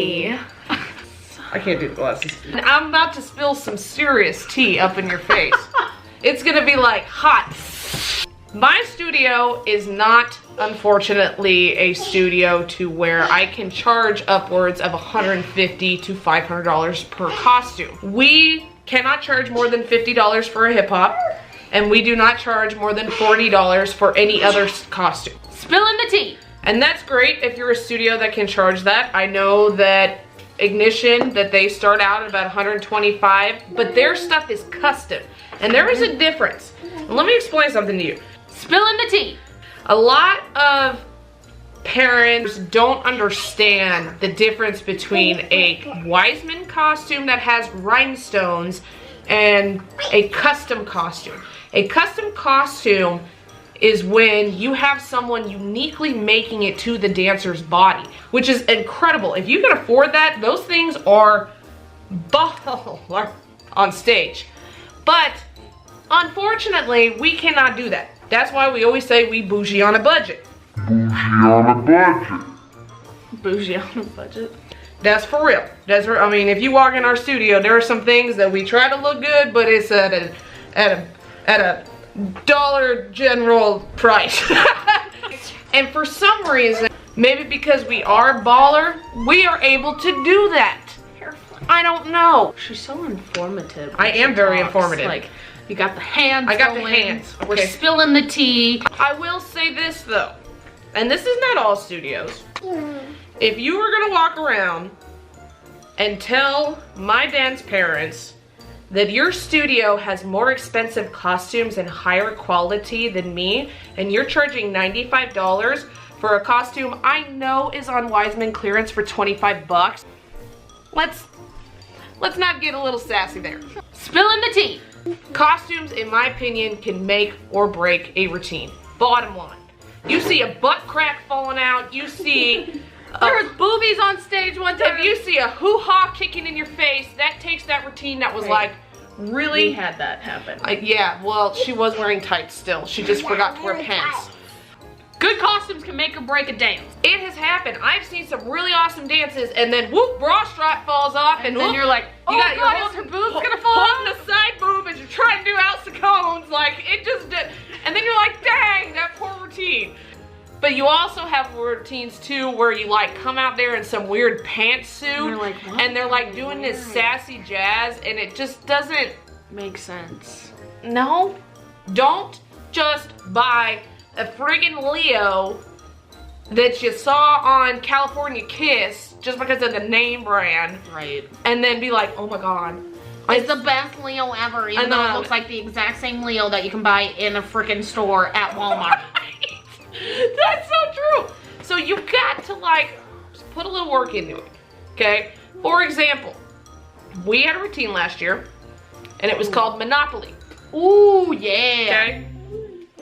tea. I can't do the glasses. I'm about to spill some serious tea up in your face. It's gonna be like hot. My studio is not, unfortunately, a studio to where I can charge upwards of $150 to $500 per costume. We cannot charge more than $50 for a hip hop, and we do not charge more than $40 for any other costume. Spilling the tea. And that's great if you're a studio that can charge that. I know that Ignition, that they start out at about $125, but their stuff is custom. And there is a difference. And let me explain something to you. Spilling the tea. A lot of parents don't understand the difference between a Weissman costume that has rhinestones and a custom costume. A custom costume is when you have someone uniquely making it to the dancer's body, which is incredible. If you can afford that, those things are baller on stage. But unfortunately, we cannot do that. That's why we always say we bougie on a budget. Bougie on a budget. Bougie on a budget. That's for real. That's for, I mean, if you walk in our studio, there are some things that we try to look good, but it's at a Dollar General price. And for some reason, maybe because we are baller, we are able to do that. I don't know. She's so informative. I am very informative. Like, you got the hands. I got going. the hands. Okay. We're spilling the tea. I will say this though, and this is not all studios. If you were gonna walk around and tell my dance parents that your studio has more expensive costumes and higher quality than me, and you're charging $95 for a costume I know is on Weissman clearance for 25 bucks, let's not get a little sassy there. Spilling the tea. Costumes, in my opinion, can make or break a routine. Bottom line. You see a butt crack falling out, you see there was boobies on stage one time. if you see a hoo-ha kicking in your face, that takes that routine that was like, really? We had that happen. Yeah, well, she was wearing tights still. She just forgot to wear pants. Good costumes can make or break a dance. It has happened. I've seen some really awesome dances, and then whoop, bra strap falls off, and then whoop, you're like, oh you got God, your is her boobs gonna fall holding off? the side boob as you're trying to do out the cones, like it just did. And then you're like, dang, that poor routine. But you also have routines too where you like come out there in some weird pantsuit, and they're like doing this sassy jazz, and it just doesn't make sense. No, don't just buy a friggin' Leo that you saw on California Kiss just because of the name brand, right? And then be like, oh my God, it's the best Leo ever, even though it looks like the exact same Leo that you can buy in a freaking store at Walmart. That's so true. So you got to like put a little work into it, okay? For example, we had a routine last year, and it was called Monopoly. Ooh, yeah. Okay.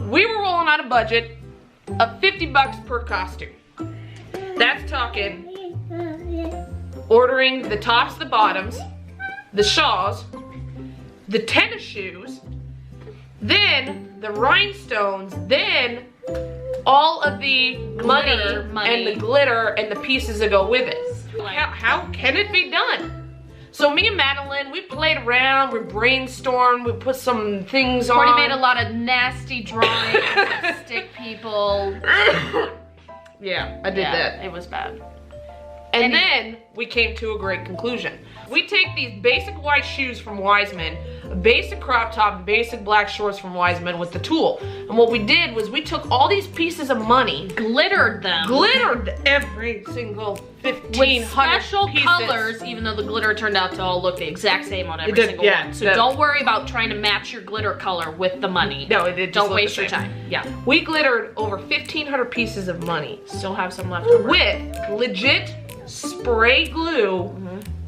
We were rolling on a budget of 50 bucks per costume. That's talking ordering the tops, the bottoms, the shawls, the tennis shoes, then the rhinestones, then all of the money and the glitter and the pieces that go with it. How can it be done? So me and Madeline, we played around, we brainstormed, we put some things on. Courtney made a lot of nasty drawings of stick people. Yeah, I did that. It was bad. And then we came to a great conclusion. We take these basic white shoes from Weissman, a basic crop top, basic black shorts from Weissman with the tulle. And what we did was we took all these pieces of money, glittered them. Glittered every single 1,500 special pieces. colors, even though the glitter turned out to all look the exact same on every single one. So don't worry about trying to match your glitter color with the money. No, it did. Don't waste your time. Yeah. We glittered over 1,500 pieces of money. Still have some left over. With legit spray glue,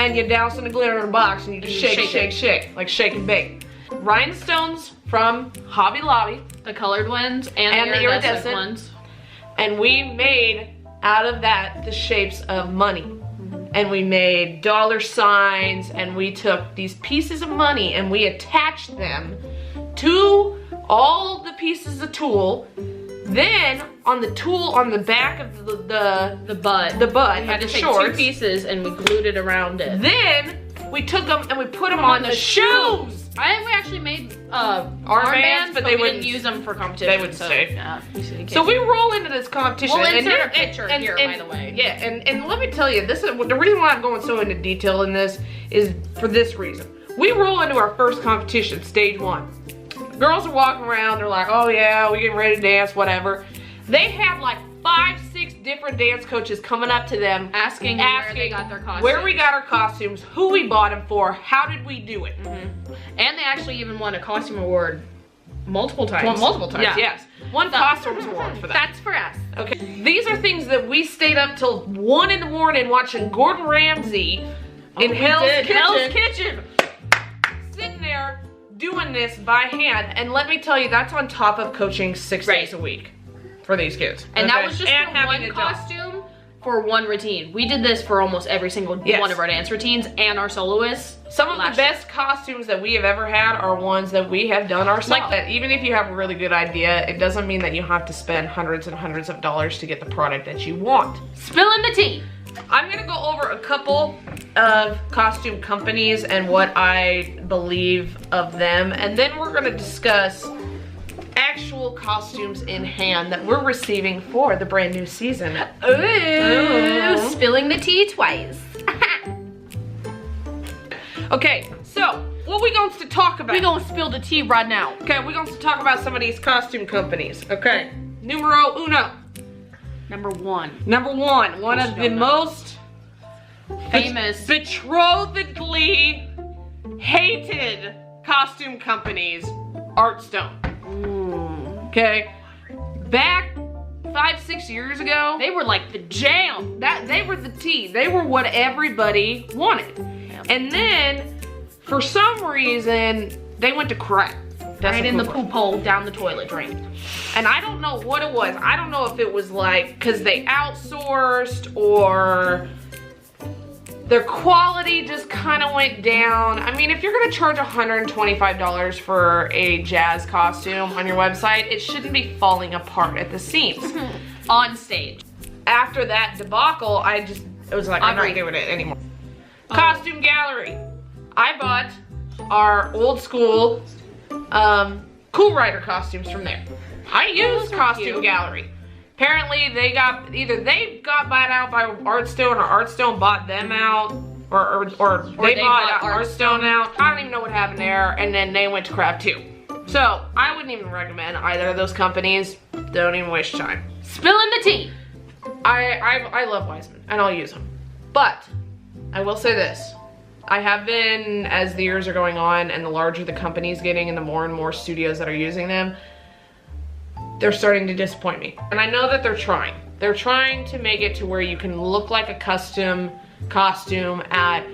and you douse in the glitter in a box, and you just shake, like shake and bake. Rhinestones from Hobby Lobby, the colored ones and the iridescent ones, and we made out of that the shapes of money. And we made dollar signs, and we took these pieces of money and we attached them to all the pieces of tulle Then on the tool on the back of the butt, we had to take shorts, 2 pieces and we glued it around it. Then we took them and we put them on the shoes. I think we actually made armbands, but we didn't use them for competition. They wouldn't stay. Yeah, so we roll into this competition. We'll insert a picture here, by the way. Yeah, and let me tell you, this is the reason why I'm going so into detail in this is for this reason. We roll into our first competition, stage 1. Girls are walking around, they're like, oh yeah, we getting ready to dance, whatever. They have like 5, 6 different dance coaches coming up to them asking where they got their costumes. Where we got our costumes, who we bought them for, how did we do it. And they actually even won a costume award multiple times. Well, multiple times, yes. One costume award for that. That's for us. Okay. These are things that we stayed up till 1 in the morning watching Gordon Ramsay in Hell's Kitchen. Sitting there doing this by hand. And let me tell you, that's on top of coaching 6 days a week for these kids. And that was just for one costume for one routine. We did this for almost every single one of our dance routines and our soloists. Some of the best costumes that we have ever had are ones that we have done ourselves. Like, even if you have a really good idea, it doesn't mean that you have to spend hundreds and hundreds of dollars to get the product that you want. Spilling the tea. I'm gonna go over a couple of costume companies and what I believe of them, and then we're gonna discuss actual costumes in hand that we're receiving for the brand new season. Ooh. Spilling the tea twice. Okay, so what we going to talk about? We gonna spill the tea right now. Okay, we going to talk about some of these costume companies. Okay, numero uno. Number 1. Number 1, one of the most famous, betrothedly hated costume companies, Artstone. Okay, back 5, 6 years ago, they were like the jam. They were the tea. They were what everybody wanted. Yep. And then, for some reason, they went to crap. Right in the poop hole, down the toilet drain. And I don't know what it was. I don't know if it was like, because they outsourced or their quality just kind of went down. I mean, if you're gonna charge $125 for a jazz costume on your website, it shouldn't be falling apart at the seams. On stage. After that debacle, it was like, I'm not doing it anymore. Costume Gallery. I bought our old school Cool Rider costumes from there. I used Costume Gallery. Apparently either they got bought out by Artstone or Artstone bought them out or they bought Artstone out. I don't even know what happened there, and then they went to crap too. So I wouldn't even recommend either of those companies. Don't even waste time. Spilling the tea. I love Weissman and I'll use them. But I will say this. I have been, as the years are going on and the larger the company's getting and the more and more studios that are using them, they're starting to disappoint me. And I know that they're trying. They're trying to make it to where you can look like a custom costume at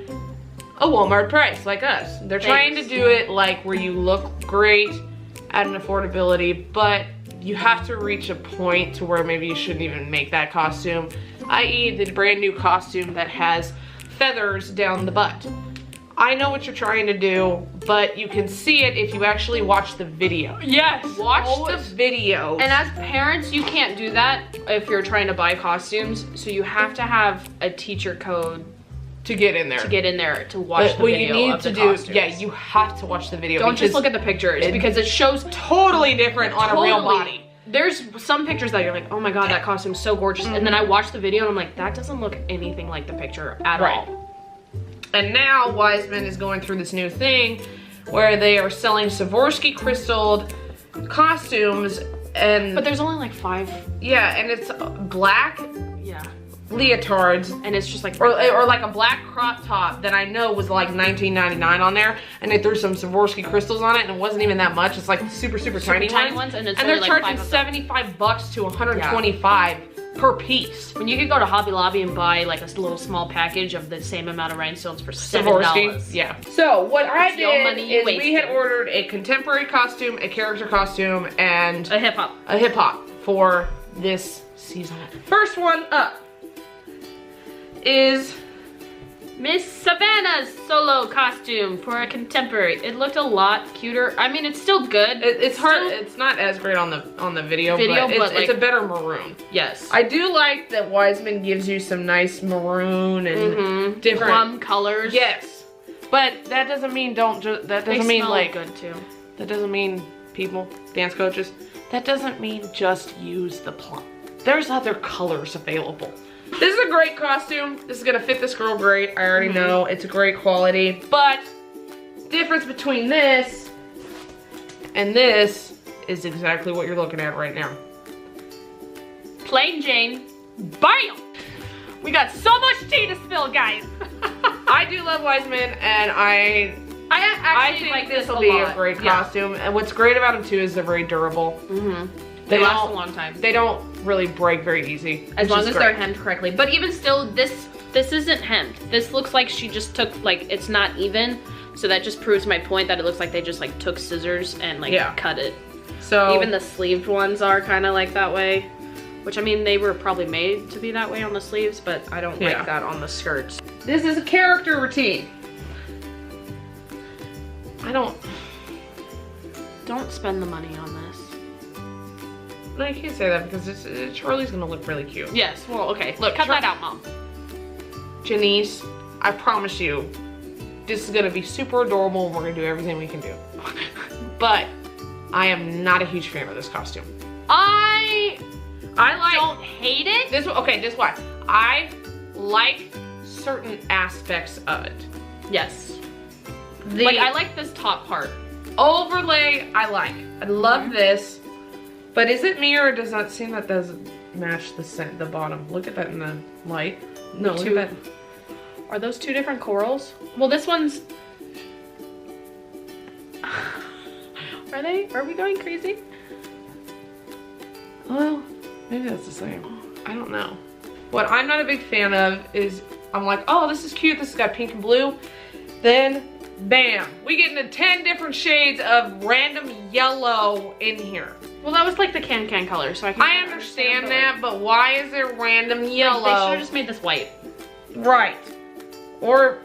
a Walmart price, like us. They're trying to do it like where you look great at an affordability, but you have to reach a point to where maybe you shouldn't even make that costume, i.e. the brand new costume that has feathers down the butt. I know what you're trying to do, but you can see it if you actually watch the video. Yes. Watch the video. And as parents, you can't do that if you're trying to buy costumes, so you have to have a teacher code to get in there. To watch the video. You need of to the do, costumes. yeah, you have to watch the video. Don't just look at the pictures because it shows totally different on a real body. There's some pictures that you're like, oh my god, that costume's so gorgeous. And then I watch the video and I'm like, that doesn't look anything like the picture at all. And now Weissman is going through this new thing where they are selling Swarovski crystalled costumes, but there's only like 5. Yeah, and it's black leotards, and it's just like or like a black crop top that I know was like $19.99 on there, and they threw some Swarovski crystals on it, and it wasn't even that much. It's like super tiny ones, and they're charging $75 to $125 per piece. When you could go to Hobby Lobby and buy like a little small package of the same amount of rhinestones for $7. Yeah. So what I did is we had ordered a contemporary costume, a character costume, and a hip hop. A hip hop for this season. First one up is Miss Savannah's solo costume for a contemporary. It looked a lot cuter. I mean, it's still good. It's hard. It's not as great on the video, but it's a better maroon. Yes. I do like that Weissman gives you some nice maroon and different plum colors. Yes, but that doesn't mean that doesn't mean like good too. That doesn't mean people, dance coaches. That doesn't mean just use the plum. There's other colors available. This is a great costume. This is gonna fit this girl great. I already know it's a great quality, but the difference between this and this is exactly what you're looking at right now. Plain Jane, bam! We got so much tea to spill, guys. I do love Weissman, and I actually think this will be a great costume. And what's great about them too is they're very durable. They last a long time. They don't really break very easy. As long as they're hemmed correctly. But even still, this isn't hemmed. This looks like she just took, like, it's not even. So that just proves my point that it looks like they just like took scissors and like cut it. So even the sleeved ones are kind of like that way. Which, I mean, they were probably made to be that way on the sleeves, but I don't like that on the skirts. This is a character routine. Don't spend the money on this. No, I can't say that because Charlie's gonna look really cute. Yes, well, okay. Look, cut that out, Mom. Janice, I promise you, this is gonna be super adorable and we're gonna do everything we can do. But I am not a huge fan of this costume. I don't hate it. This is why. I like certain aspects of it. Yes. Like, I like this top part. Overlay, I like. I love this. But is it me or does that seem that doesn't match the bottom? Look at that in the light. No, look at that. Are those two different corals? Well, this one's... Are we going crazy? Well, maybe that's the same. I don't know. What I'm not a big fan of is, I'm like, oh, this is cute. This has got pink and blue. Then, bam, we get into 10 different shades of random yellow in here. Well, that was like the can color, so I understand that, but why is there random yellow? Like, they should have just made this white. Right. Or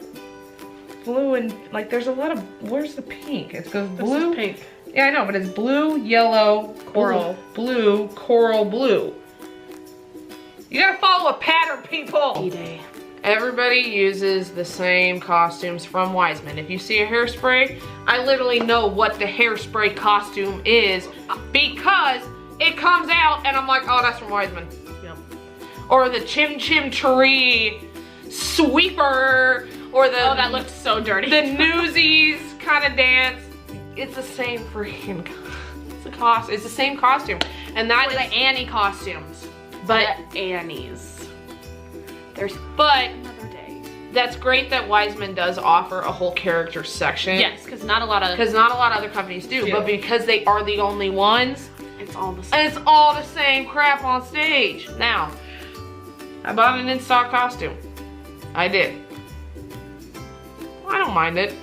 blue and, like, there's a lot of, where's the pink? It goes blue. This is pink. Yeah, I know, but it's blue, yellow, coral, blue, coral, blue. You gotta follow a pattern, people. D-Day. Everybody uses the same costumes from Weissman. If you see a hairspray, I literally know what the hairspray costume is because it comes out and I'm like, oh, that's from Weissman. Yep. Or the Chim Chim Tree sweeper, or the— oh, that looked so dirty. The Newsies kind of dance. It's the same freaking, it's the same costume. And that is the Annie costumes. But the Annies. But another day. That's great that Weissman does offer a whole character section. Yes, because not a lot of other companies do. But because they are the only ones, it's all the same. And it's all the same crap on stage. Now, I bought an in-stock costume. I did. I don't mind it.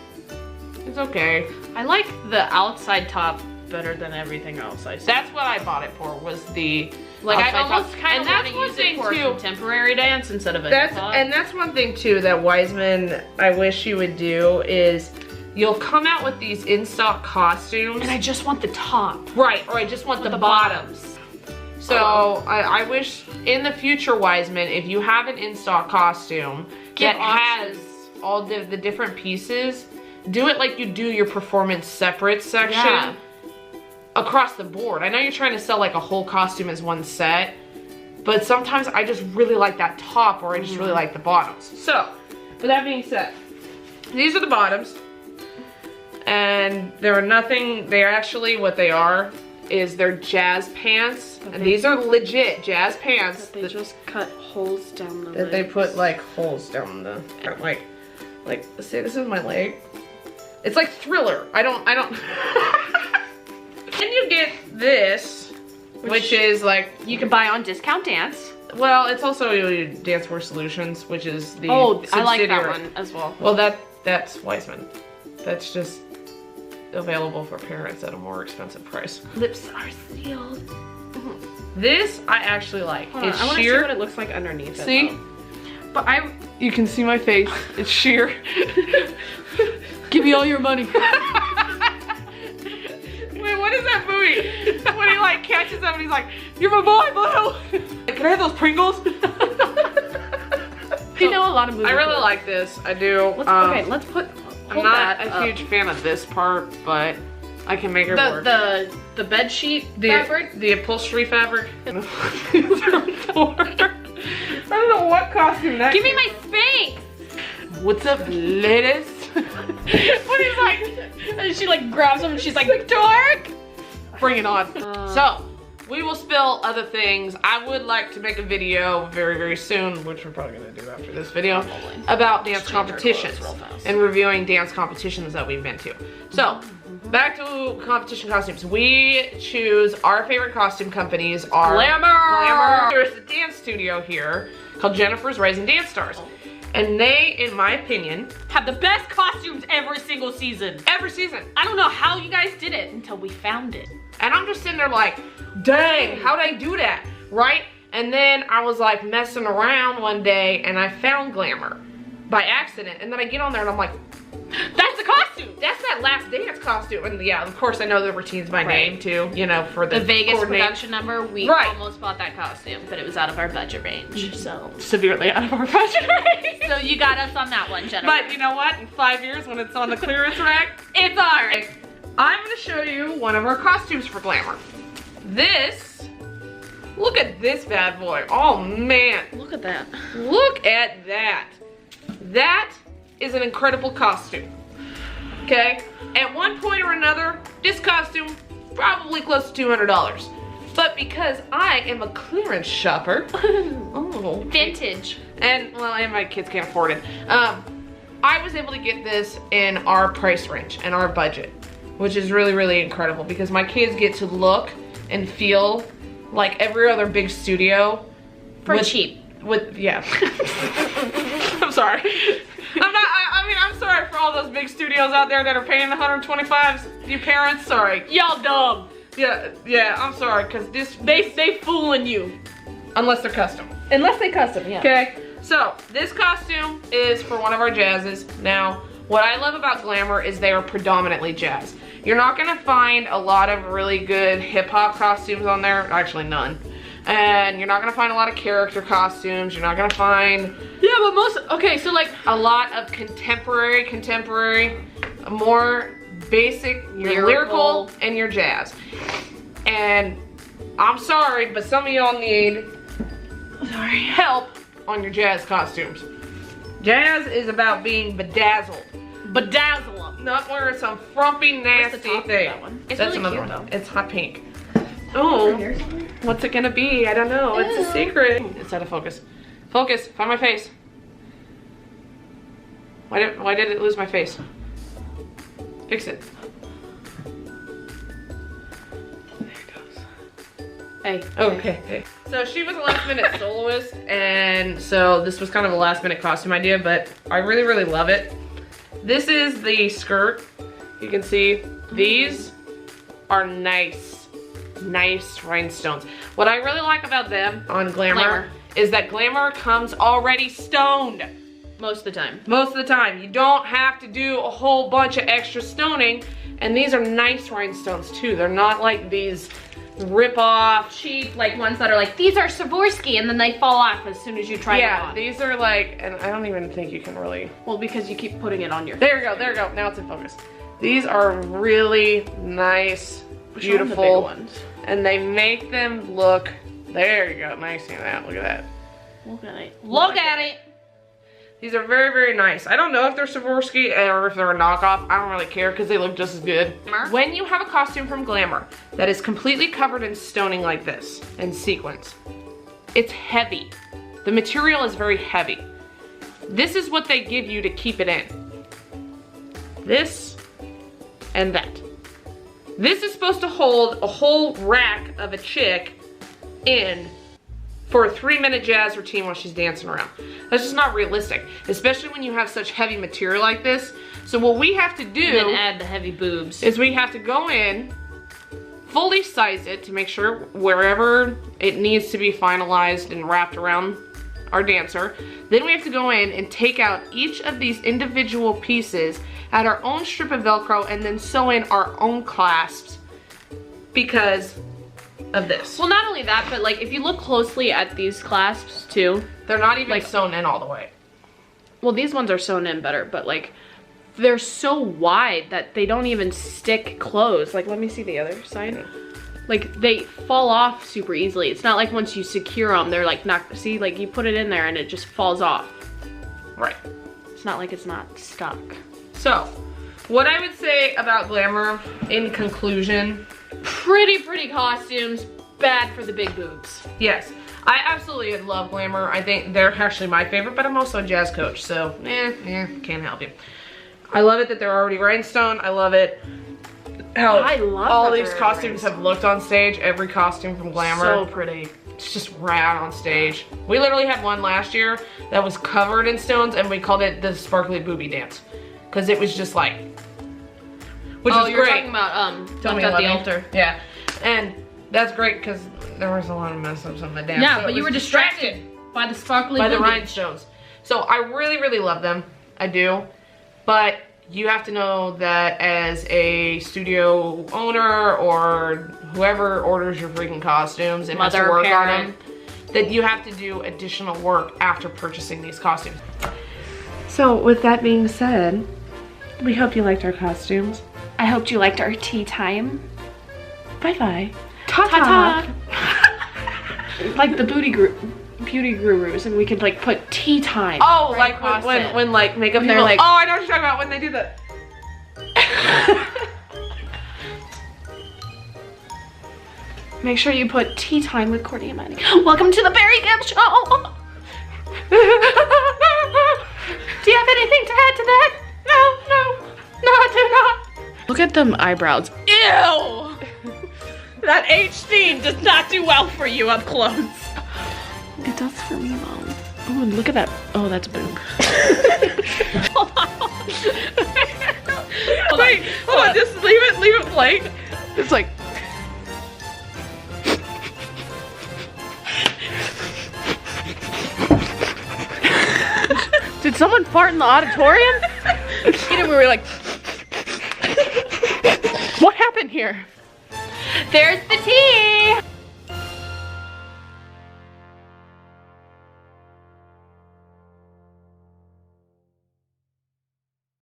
It's okay. I like the outside top better than everything else I saw. That's what I bought it for, was the like I almost kind of want to use it for a contemporary dance instead of a hip hop. And that's one thing too that Weissman, I wish you would do, is you'll come out with these in-stock costumes and I just want the top. Right, or I just want the bottoms. So I wish in the future, Weissman, if you have an in-stock costume that has all the different pieces, do it like you do your performance separate section across the board. I know you're trying to sell like a whole costume as one set, but sometimes I just really like that top, or I just really like the bottoms. So, with that being said, these are the bottoms, and they're actually what they are is they're jazz pants, and these are legit jazz pants. They just cut holes down the legs. They put like holes down the, like, see, this is my leg. It's like Thriller. I don't. Then you get this, which is like, you can buy on Discount Dance. Well, it's also Dancewear Solutions, which is the I like that one as well. Well, that's Weissman. That's just available for parents at a more expensive price. Lips are sealed. This I actually like. It's sheer. I want to see what it looks like underneath. See? But You can see my face. It's sheer. give me all your money. Wait, what is that movie? When he like catches them and he's like, "You're my boy, Blue." Can I have those Pringles? You know a lot of movies. I really like this. I do. Okay, let's put. I'm not a huge fan of this part, but I can make it work. The bed sheet fabric, the upholstery fabric. I don't know what costume that. Give me my Spanx. What's up, ladies? What is like? And she like grabs him and she's like, "Dork!" Bring it on. So, we will spill other things. I would like to make a video very, very soon, which we're probably gonna do after this video, about dance competitions and reviewing dance competitions that we've been to. So, back to competition costumes. We choose our favorite costume companies are Glamour. There's a dance studio here called Jennifer's Rising Dance Stars. And they, in my opinion, have the best costumes every single season. Every season. I don't know how you guys did it until we found it. And I'm just sitting there like, dang, how'd I do that, right? And then I was like messing around one day and I found Glamour by accident. And then I get on there and I'm like, that's the costume. That's that Last Dance costume. And yeah, of course I know the routines by name too, you know, for the Vegas production number. We almost bought that costume, but it was out of our budget range, so. Severely out of our budget range. So you got us on that one, Jennifer. But you know what? In 5 years when it's on the clearance rack, it's ours. I'm gonna show you one of our costumes for Glamour. This, look at this bad boy. Oh man. Look at that. Look at that. That is an incredible costume. Okay? At one point or another, this costume probably close to $200. But because I am a clearance shopper, vintage. And well, and my kids can't afford it. I was able to get this in our price range and our budget, which is really, really incredible because my kids get to look and feel like every other big studio for cheap. Yeah. I'm sorry. I'm sorry for all those big studios out there that are paying the 125s. You parents, sorry. Y'all dumb. Yeah, I'm sorry, cause they fooling you. Unless they're custom. Unless they custom, yeah. Okay, so this costume is for one of our jazzes. Now, what I love about Glamour is they are predominantly jazz. You're not gonna find a lot of really good hip hop costumes on there, actually none. And you're not gonna find a lot of character costumes. You're not gonna find so like a lot of contemporary, more basic, your lyrical and your jazz. And I'm sorry, but some of y'all need help on your jazz costumes. Jazz is about being bedazzled. Bedazzle them. Not wearing some frumpy, nasty thing. That one? It's That's really another cute, one. though. It's hot pink. Oh, what's it gonna be? I don't know. It's a secret. It's out of focus. Focus. Find my face. Why did it lose my face? Fix it. There it goes. Hey. Okay. Hey. So she was a last minute soloist, and so this was kind of a last minute costume idea, but I really, really love it. This is the skirt. You can see these are nice rhinestones. What I really like about them on Glamour is that Glamour comes already stoned. Most of the time. Most of the time. You don't have to do a whole bunch of extra stoning, and these are nice rhinestones too. They're not like these rip-off, cheap, like ones that are like, these are Swarovski, and then they fall off as soon as you try them on. Yeah, these are like, and I don't even think you can really. Well, because you keep putting it on your. There you go, there you go. Now it's in focus. These are really nice, beautiful. The big ones? And they make them look, there you go, nice seeing that, look at that. Look at it. Look at it. These are very, very nice. I don't know if they're Swarovski or if they're a knockoff. I don't really care because they look just as good. When you have a costume from Glamour that is completely covered in stoning like this, and sequins, it's heavy. The material is very heavy. This is what they give you to keep it in. This and that. This is supposed to hold a whole rack of a chick in for a 3-minute jazz routine while she's dancing around. That's just not realistic, especially when you have such heavy material like this. So what we have to do, and then add the heavy boobs, is we have to go in, fully size it to make sure wherever it needs to be finalized and wrapped around our dancer. Then we have to go in and take out each of these individual pieces, add our own strip of Velcro, and then sew in our own clasps because of this. Well, not only that, but like if you look closely at these clasps too, they're not even like sewn in all the way. Well, these ones are sewn in better, but like they're so wide that they don't even stick closed. Like, let me see the other side. Like, they fall off super easily. It's not like once you secure them, they're like not, see, like you put it in there and it just falls off. Right. It's not like it's not stuck. So, what I would say about Glamour in conclusion, pretty costumes, bad for the big boobs. Yes, I absolutely love Glamour. I think they're actually my favorite, but I'm also a jazz coach, so can't help you. I love it that they're already rhinestone. I love it how I love all these costumes have looked on stage. Every costume from Glamour. So pretty. It's just rad on stage. We literally had one last year that was covered in stones, and we called it the sparkly booby dance. Because it was just like, which is you're great. Talking about Don't at the altar. Yeah, and that's great because there was a lot of mess ups on the dance. Yeah, so but you were distracted by the sparkly by the booby. rhinestones. So I really love them. I do, but you have to know that as a studio owner or whoever orders your freaking costumes and has to work on them, that you have to do additional work after purchasing these costumes. So with that being said, we hope you liked our costumes. I hope you liked our tea time. Bye-bye. Ta-ta. Like the beauty gurus, and we could like put tea time. Oh, right, like when like makeup people, like, oh, I know what you're talking about when they do that. Make sure you put tea time with Courtney and Maddie. Welcome to the Barry Gibb Show. Do you have anything to add to that? No, I do not. Look at them eyebrows. Ew! That HD does not do well for you up close. It does for me though. Oh, and look at that. Oh, that's a boob. Hold on. Wait, hold on, just leave it blank. It's like. Did someone fart in the auditorium? We were like, what happened here? There's the tea!